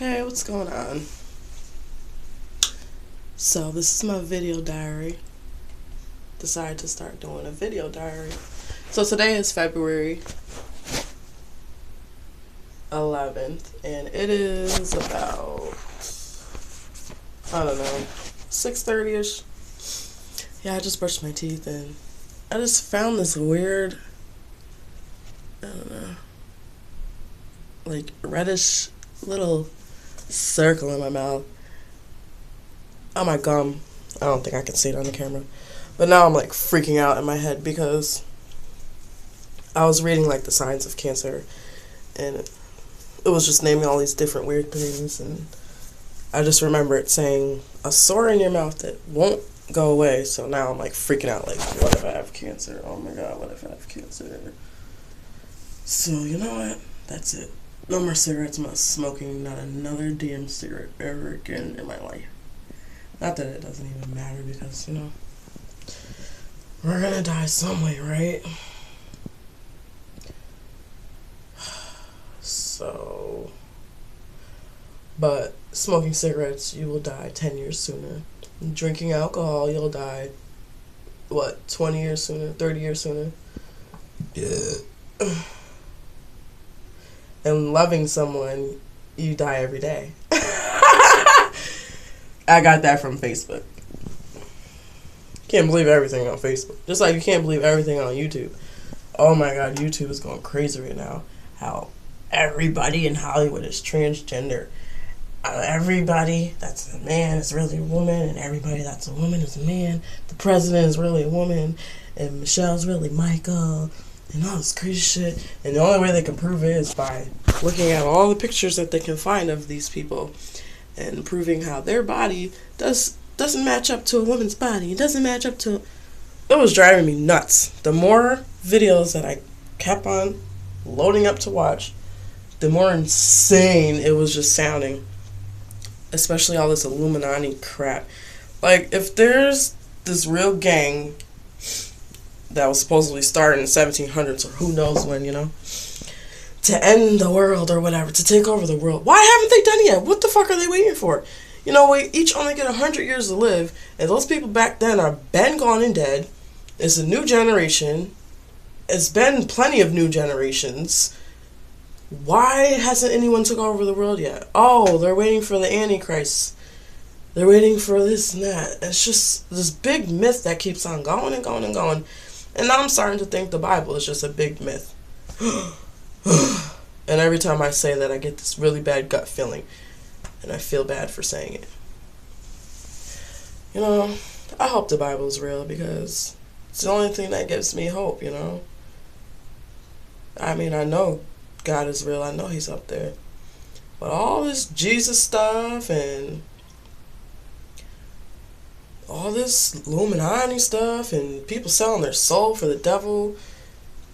Hey, what's going on? So, this is my video diary. Decided to start doing a video diary. So, today is February 11th, and it is about, I don't know, 6:30ish. Yeah, I just brushed my teeth, and I just found this weird, I don't know, like reddish little circle in my mouth. On my gum. I don't think I can see it on the camera. But now I'm like freaking out in my head because I was reading like the signs of cancer, and it was just naming all these different weird things, and I just remember it saying a sore in your mouth that won't go away. So now I'm like freaking out, like, what if I have cancer? Oh my god, what if I have cancer? So you know what? That's it. No more cigarettes, I'm not smoking not another damn cigarette ever again in my life. Not that it doesn't even matter because, you know, we're gonna die some way, right? So, but smoking cigarettes, you will die 10 years sooner. Drinking alcohol, you'll die, 20 years sooner, 30 years sooner? Yeah. And loving someone, you die every day. I got that from Facebook. Can't believe everything on Facebook. Just like you can't believe everything on YouTube. Oh my god, YouTube is going crazy right now. How everybody in Hollywood is transgender. Everybody that's a man is really a woman, and everybody that's a woman is a man. The president is really a woman, and Michelle's really Michael, and all this crazy shit. And the only way they can prove it is by looking at all the pictures that they can find of these people and proving how their body doesn't match up to a woman's body. It doesn't match up to... It was driving me nuts. The more videos that I kept on loading up to watch, the more insane it was just sounding. Especially all this Illuminati crap. Like, if there's this real gang that was supposedly started in the 1700s or who knows when, you know, to end the world or whatever, to take over the world, why haven't they done it yet? What the fuck are they waiting for? You know, we each only get 100 years to live, and those people back then are been gone and dead. It's a new generation. It's been plenty of new generations. Why hasn't anyone took over the world yet? Oh, they're waiting for the Antichrist. They're waiting for this and that. It's just this big myth that keeps on going and going and going. And now I'm starting to think the Bible is just a big myth. And every time I say that, I get this really bad gut feeling. And I feel bad for saying it. You know, I hope the Bible is real because it's the only thing that gives me hope, you know. I mean, I know God is real. I know He's up there. But all this Jesus stuff and all this Illuminati stuff and people selling their soul for the devil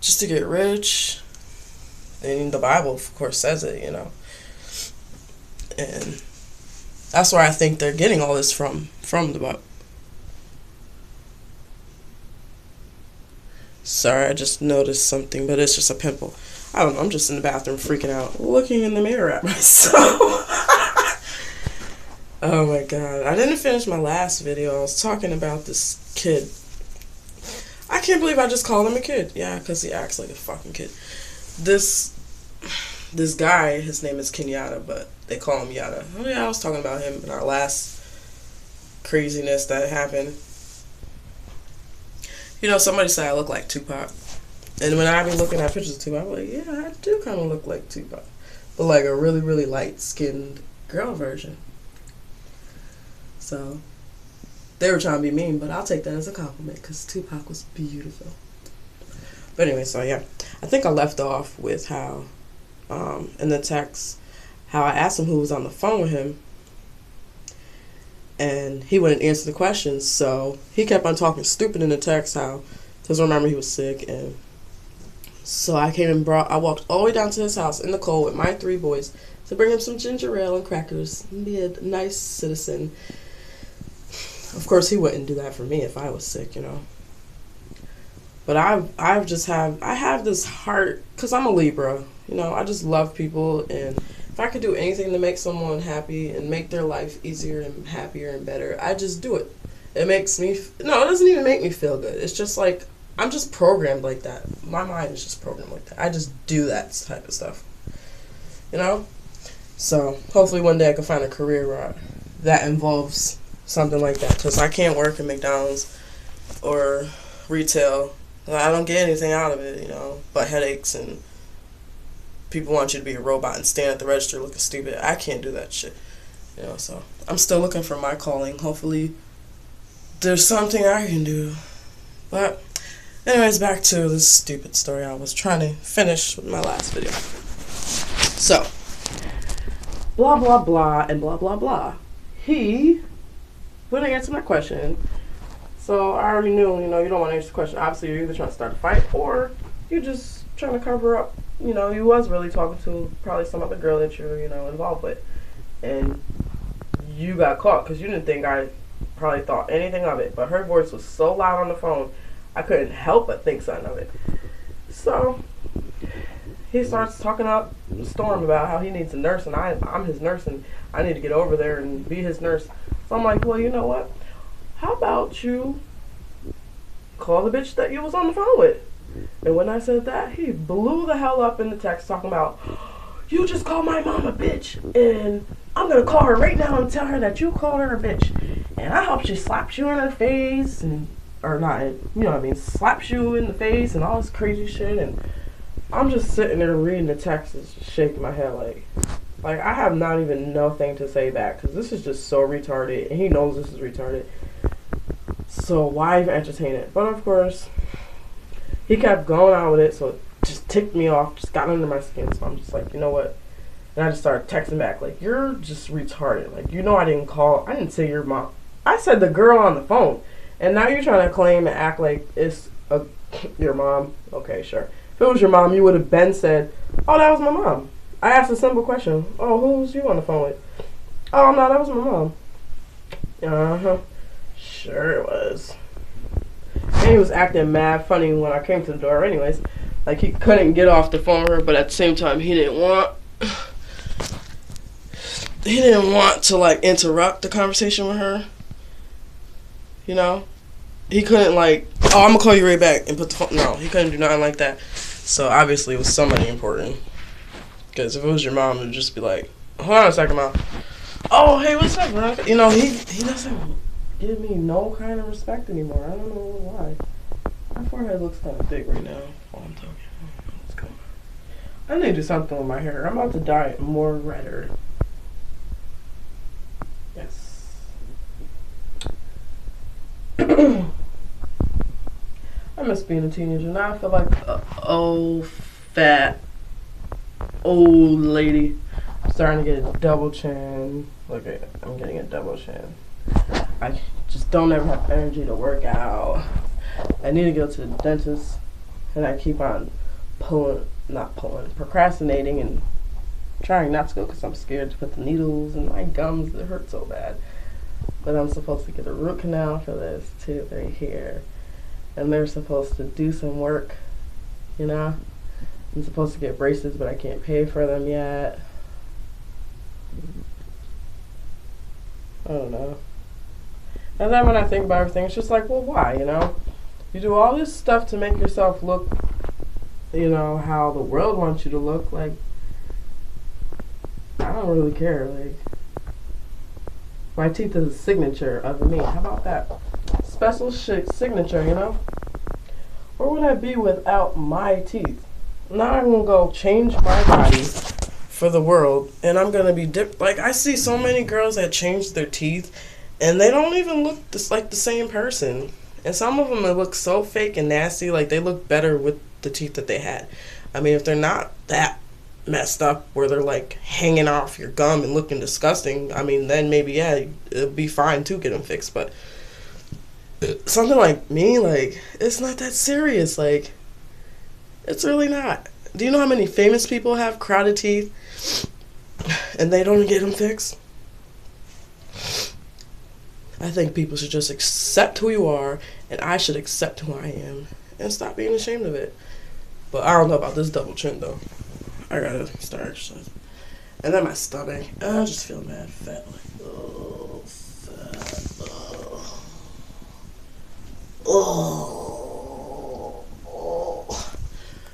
just to get rich. And the Bible, of course, says it, you know. And that's where I think they're getting all this from the Bible. Sorry, I just noticed something, but it's just a pimple. I don't know, I'm just in the bathroom freaking out, looking in the mirror at myself. Oh my god. I didn't finish my last video. I was talking about this kid. I can't believe I just called him a kid. Yeah, because he acts like a fucking kid. This guy, his name is Kenyatta, but they call him Yada. Oh yeah, I was talking about him in our last craziness that happened. You know, somebody said I look like Tupac. And when I be looking at pictures of Tupac, I'm like, yeah, I do kind of look like Tupac. But like a really, really light-skinned girl version. So, they were trying to be mean, but I'll take that as a compliment because Tupac was beautiful. But anyway, so yeah. I think I left off with how, in the text, how I asked him who was on the phone with him, and he wouldn't answer the questions, so he kept on talking stupid in the text, how, because remember he was sick, and so I walked all the way down to his house in the cold with my 3 boys to bring him some ginger ale and crackers and be a nice citizen. Of course, he wouldn't do that for me if I was sick, you know. But I have this heart, because I'm a Libra, you know, I just love people, and if I could do anything to make someone happy and make their life easier and happier and better, I just do it. It makes me, no, it doesn't even make me feel good. It's just like, I'm just programmed like that. My mind is just programmed like that. I just do that type of stuff. You know? So, hopefully one day I can find a career where that involves something like that. Because I can't work at McDonald's or retail. I don't get anything out of it, you know, but headaches, and people want you to be a robot and stand at the register looking stupid. I can't do that shit. You know, so I'm still looking for my calling. Hopefully there's something I can do. But anyways, back to this stupid story I was trying to finish with my last video. So, blah, blah, blah, and blah, blah, blah. He wouldn't answer my question. So I already knew, you know, you don't want to answer the question. Obviously, you're either trying to start a fight or you're just trying to cover up. You know, you was really talking to probably some other girl that you're, you know, involved with. And you got caught because you didn't think I probably thought anything of it. But her voice was so loud on the phone, I couldn't help but think something of it. So he starts talking up a storm about how he needs a nurse, and I'm his nurse, and I need to get over there and be his nurse. So I'm like, well, you know what? How about you call the bitch that you was on the phone with? And when I said that, he blew the hell up in the text talking about, you just called my mom a bitch, and I'm going to call her right now and tell her that you called her a bitch. And I hope she slaps you in her face, and or not, you know what I mean, slaps you in the face and all this crazy shit. And I'm just sitting there reading the text and just shaking my head like I have not even nothing to say back, because this is just so retarded, and he knows this is retarded. So why even entertain it? But of course, he kept going on with it, so it just ticked me off, just got under my skin. So I'm just like, you know what? And I just started texting back, like, you're just retarded. Like, you know I didn't say your mom. I said the girl on the phone. And now you're trying to claim and act like it's your mom. Okay, sure. If it was your mom, you would have been said, oh, that was my mom. I asked a simple question. Oh, who was you on the phone with? Oh, no, that was my mom. Uh-huh. Sure it was. And he was acting mad funny when I came to the door anyways. Like, he couldn't get off the phone with her, but at the same time, he didn't want to, like, interrupt the conversation with her. You know? He couldn't, like, oh, I'm gonna call you right back and put the phone. No, he couldn't do nothing like that. So, obviously, it was somebody important. Because if it was your mom, it would just be like, hold on a second, Mom. Oh, hey, what's up, bro? You know, he doesn't give me no kind of respect anymore. I don't know why. My forehead looks kind of big right now while I'm talking. I don't know what's going on. I need to do something with my hair. I'm about to dye it more redder. Yes. I miss being a teenager. Now I feel like a old, fat, old lady. I'm starting to get a double chin. Look at it. I'm getting a double chin. I just don't ever have energy to work out. I need to go to the dentist, and I keep on procrastinating and trying not to go because I'm scared to put the needles in my gums. It hurt so bad. But I'm supposed to get a root canal for this tooth right here. And they're supposed to do some work, you know? I'm supposed to get braces, but I can't pay for them yet. I don't know. And then when I think about everything, it's just like, well, why, you know? You do all this stuff to make yourself look, you know, how the world wants you to look. Like, I don't really care. Like, my teeth is a signature of me. How about that? Special signature, you know? Where would I be without my teeth? Now I'm going to go change my body for the world, and I'm going to be like, I see so many girls that change their teeth, and they don't even look just like the same person. And some of them look so fake and nasty, like they look better with the teeth that they had. I mean, if they're not that messed up where they're like hanging off your gum and looking disgusting, I mean, then maybe, yeah, it'll be fine to get them fixed. But something like me, like, it's not that serious. Like, it's really not. Do you know how many famous people have crowded teeth and they don't get them fixed? I think people should just accept who you are, and I should accept who I am and stop being ashamed of it. But I don't know about this double chin, though. I gotta start exercising. And then my stomach. I just feel mad fat. Like, oh, fat. Oh.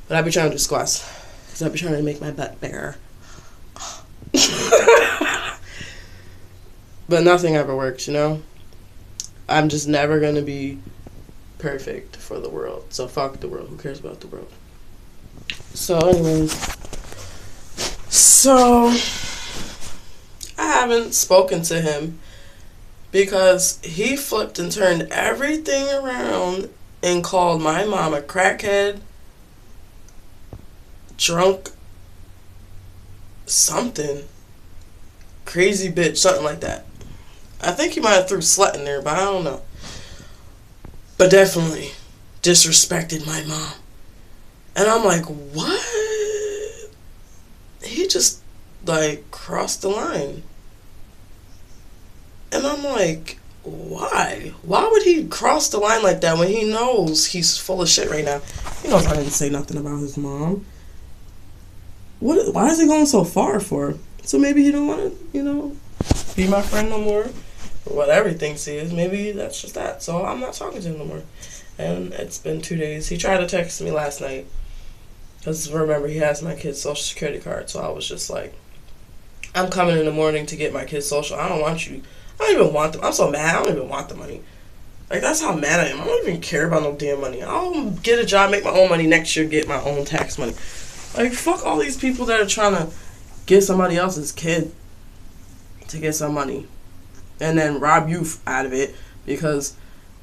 But I be trying to do squats. Because I be trying to make my butt bigger. But nothing ever works, you know? I'm just never going to be perfect for the world. So fuck the world. Who cares about the world? So anyways. So I haven't spoken to him because he flipped and turned everything around and called my mom a crackhead, drunk, something, crazy bitch, something like that. I think he might have threw slut in there, but I don't know. But definitely disrespected my mom. And I'm like, what? He just, like, crossed the line. And I'm like, why? Why would he cross the line like that when he knows he's full of shit right now? He knows I didn't say nothing about his mom. Why is he going so far for? So maybe he don't want to, you know, be my friend no more. Or whatever he thinks he is. Maybe that's just that. So I'm not talking to him no more. And it's been 2 days. He tried to text me last night. Because remember, he has my kid's social security card. So I was just like, I'm coming in the morning to get my kid's social. I don't want you. I don't even want them. I'm so mad. I don't even want the money. Like, that's how mad I am. I don't even care about no damn money. I'll get a job, make my own money next year, get my own tax money. Like, fuck all these people that are trying to get somebody else's kid to get some money. And then rob you out of it because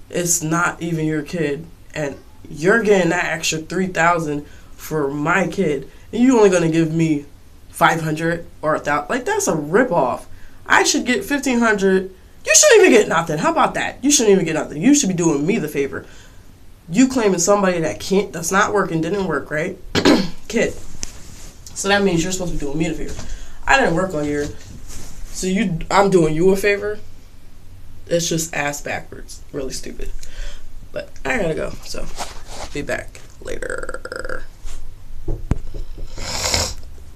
it's not even your kid. And you're getting that extra $3,000 for my kid. And you only going to give me $500 or $1,000. Like, that's a ripoff. I should get $1,500. You shouldn't even get nothing. How about that? You shouldn't even get nothing. You should be doing me the favor. You claiming somebody that's not working, didn't work, right? Kid. So that means you're supposed to be doing me the favor. I didn't work all year. So I'm doing you a favor. It's just ass backwards. Really stupid. But I gotta go. So be back later.